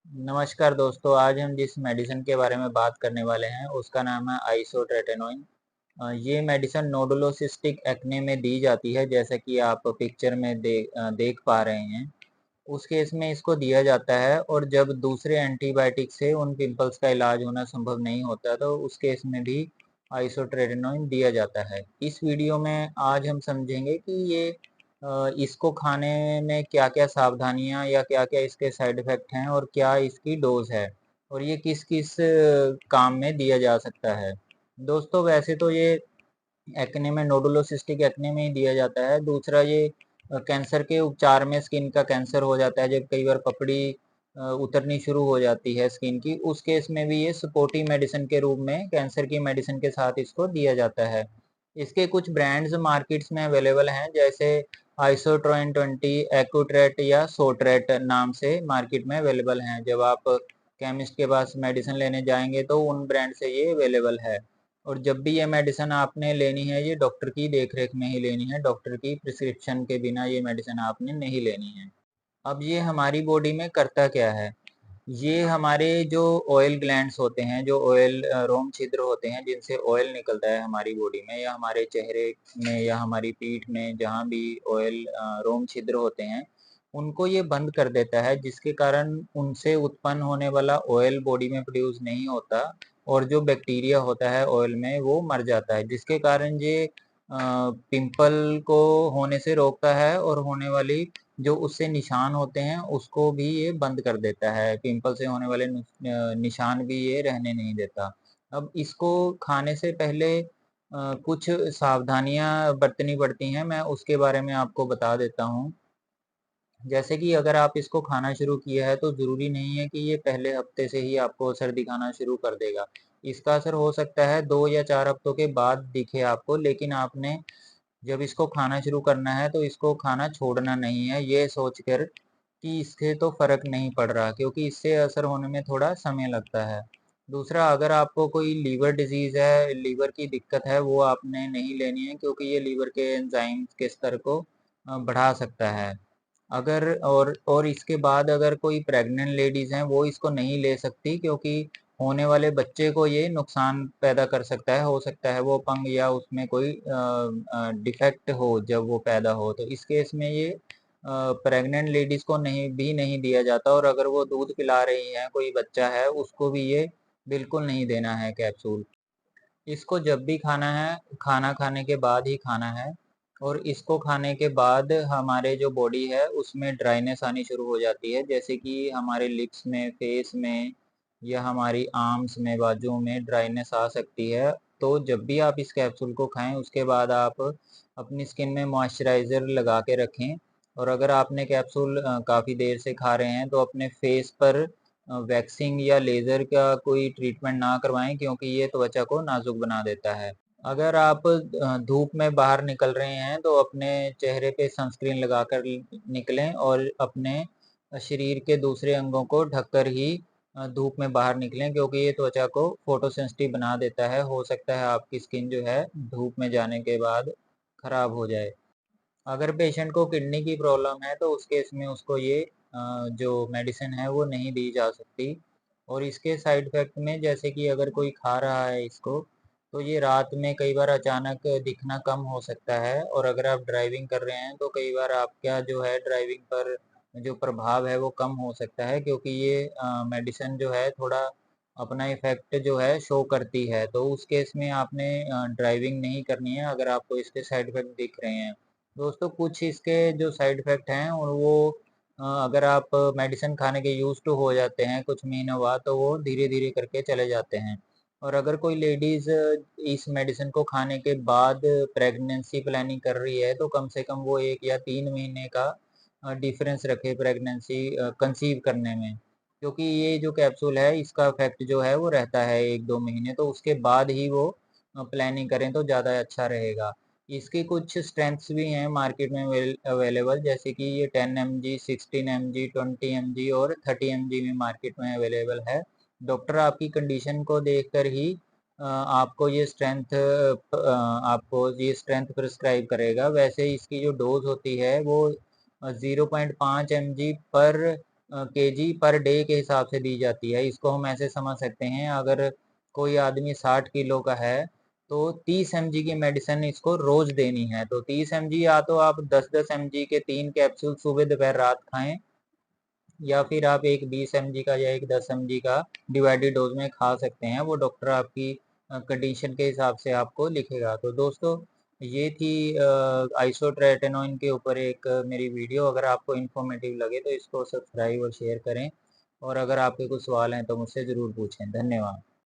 नमस्कार दोस्तों, आज हम जिस मेडिसिन के बारे में बात करने वाले हैं उसका नाम है आइसोट्रेटेनोइन। ये मेडिसिन नोडुलोसिस्टिक एक्ने में दी जाती है, जैसा कि आप पिक्चर में देख पा रहे हैं। उस केस में इसको दिया जाता है, और जब दूसरे एंटीबायोटिक से उन पिंपल्स का इलाज होना संभव नहीं होता तो उस केस में भी आइसोट्रेटेनोइन दिया जाता है। इस वीडियो में आज हम समझेंगे कि ये इसको खाने में क्या-क्या सावधानियाँ या क्या-क्या इसके साइड इफ़ेक्ट हैं और क्या इसकी डोज़ है, और ये किस-किस काम में दिया जा सकता है। दोस्तों, वैसे तो ये एक्ने में, नोडुलोसिस्टिक एक्ने में ही दिया जाता है। दूसरा, ये कैंसर के उपचार में, स्किन का कैंसर हो जाता है जब कई बार पपड़ी उतरनी शुरू हो जाती है स्किन की, उस केस में भी ये सपोर्टिव मेडिसिन के रूप में कैंसर की मेडिसिन के साथ इसको दिया जाता है। इसके कुछ ब्रांड्स मार्केट्स में अवेलेबल हैं, जैसे आइसोट्रोइन 20, एक्यूट्रेट या सोट्रेट नाम से मार्केट में अवेलेबल हैं। जब आप केमिस्ट के पास मेडिसिन लेने जाएंगे तो उन ब्रांड से ये अवेलेबल है। और जब भी ये मेडिसिन आपने लेनी है, ये डॉक्टर की देखरेख में ही लेनी है। डॉक्टर की प्रिस्क्रिप्शन के बिना ये मेडिसिन आपने नहीं लेनी है। अब ये हमारी बॉडी में करता क्या है? ये हमारे जो ऑयल ग्लैंड्स होते हैं, जो ऑयल रोम छिद्र होते हैं जिनसे ऑयल निकलता है हमारी बॉडी में, या हमारे चेहरे में या हमारी पीठ में, जहाँ भी ऑयल रोम छिद्र होते हैं, उनको ये बंद कर देता है, जिसके कारण उनसे उत्पन्न होने वाला ऑयल बॉडी में प्रोड्यूस नहीं होता, और जो बैक्टीरिया होता है ऑयल में वो मर जाता है, जिसके कारण ये पिंपल को होने से रोकता है, और होने वाली जो उससे निशान होते हैं उसको भी ये बंद कर देता है। पिंपल से होने वाले निशान भी ये रहने नहीं देता। अब इसको खाने से पहले कुछ सावधानियां बरतनी पड़ती हैं, मैं उसके बारे में आपको बता देता हूँ। जैसे कि अगर आप इसको खाना शुरू किया है तो ज़रूरी नहीं है कि ये पहले हफ्ते से ही आपको असर दिखाना शुरू कर देगा। इसका असर हो सकता है 2 या 4 हफ्तों के बाद दिखे आपको, लेकिन आपने जब इसको खाना शुरू करना है तो इसको खाना छोड़ना नहीं है, ये सोचकर कि इससे तो फ़र्क नहीं पड़ रहा, क्योंकि इससे असर होने में थोड़ा समय लगता है। दूसरा, अगर आपको कोई लीवर डिज़ीज़ है, लीवर की दिक्कत है, वो आपने नहीं लेनी है, क्योंकि ये लीवर के एंजाइम्स के स्तर को बढ़ा सकता है। अगर और इसके बाद अगर कोई प्रेग्नेंट लेडीज़ हैं वो इसको नहीं ले सकती, क्योंकि होने वाले बच्चे को ये नुकसान पैदा कर सकता है। हो सकता है वो अपंग या उसमें कोई डिफेक्ट हो जब वो पैदा हो, तो इस केस में ये प्रेग्नेंट लेडीज़ को नहीं दिया जाता, और अगर वो दूध पिला रही हैं, कोई बच्चा है, उसको भी ये बिल्कुल नहीं देना है कैप्सूल। इसको जब भी खाना है, खाना खाने के बाद ही खाना है, और इसको खाने के बाद हमारे जो बॉडी है उसमें ड्राइनेस आनी शुरू हो जाती है, जैसे कि हमारे लिप्स में, फेस में, या हमारी आर्म्स में, बाजुओं में ड्राइनेस आ सकती है। तो जब भी आप इस कैप्सूल को खाएं उसके बाद आप अपनी स्किन में मॉइस्चराइज़र लगा के रखें, और अगर आपने कैप्सूल काफ़ी देर से खा रहे हैं तो अपने फेस पर वैक्सिंग या लेज़र का कोई ट्रीटमेंट ना करवाएं, क्योंकि ये त्वचा को नाजुक बना देता है। अगर आप धूप में बाहर निकल रहे हैं तो अपने चेहरे पे सनस्क्रीन लगाकर निकलें, और अपने शरीर के दूसरे अंगों को ढककर ही धूप में बाहर निकलें, क्योंकि ये त्वचा को फोटोसेंसिटिव बना देता है। हो सकता है आपकी स्किन जो है धूप में जाने के बाद खराब हो जाए। अगर पेशेंट को किडनी की प्रॉब्लम है तो उस केस में उसको ये जो मेडिसिन है वो नहीं दी जा सकती। और इसके साइड इफ़ेक्ट में, जैसे कि अगर कोई खा रहा है इसको, तो ये रात में कई बार अचानक दिखना कम हो सकता है, और अगर आप ड्राइविंग कर रहे हैं तो कई बार आपका जो है ड्राइविंग पर जो प्रभाव है वो कम हो सकता है, क्योंकि ये मेडिसिन जो है थोड़ा अपना इफ़ेक्ट जो है शो करती है। तो उस केस में आपने ड्राइविंग नहीं करनी है अगर आपको इसके साइड इफ़ेक्ट दिख रहे हैं। दोस्तों, कुछ इसके जो साइड इफ़ेक्ट हैं, और वो अगर आप मेडिसिन खाने के यूज़ टू हो जाते हैं कुछ महीनों बाद, तो वो धीरे-धीरे करके चले जाते हैं। और अगर कोई लेडीज़ इस मेडिसिन को खाने के बाद प्रेगनेंसी प्लानिंग कर रही है, तो कम से कम वो 1 या 3 महीने का डिफ़रेंस रखे प्रेगनेंसी कंसीव करने में। क्योंकि ये जो कैप्सूल है इसका इफ़ेक्ट जो है वो रहता है 1-2 महीने, तो उसके बाद ही वो प्लानिंग करें तो ज़्यादा अच्छा रहेगा। इसकी कुछ स्ट्रेंथ्स भी हैं मार्केट में अवेलेबल, जैसे कि ये 10 mg, 16 mg, 20 mg और 30 mg में मार्केट में अवेलेबल है। डॉक्टर आपकी कंडीशन को देखकर ही आपको ये स्ट्रेंथ प्रिस्क्राइब करेगा। वैसे इसकी जो डोज होती है वो 0.5 mg पर केजी पर डे के हिसाब से दी जाती है। इसको हम ऐसे समझ सकते हैं, अगर कोई आदमी 60 किलो का है तो 30 mg की मेडिसिन इसको रोज देनी है। तो 30 mg या तो आप 10-10 mg के 3 कैप्सूल सुबह दोपहर रात खाएं, या फिर आप एक 20 mg का या एक 10 mg का डिवाइडेड डोज में खा सकते हैं। वो डॉक्टर आपकी कंडीशन के हिसाब से आपको लिखेगा। तो दोस्तों, ये थी आइसोट्रेटेनोइन के ऊपर एक मेरी वीडियो। अगर आपको इन्फॉर्मेटिव लगे तो इसको सब्सक्राइब और शेयर करें, और अगर आपके कुछ सवाल हैं तो मुझसे ज़रूर पूछें। धन्यवाद।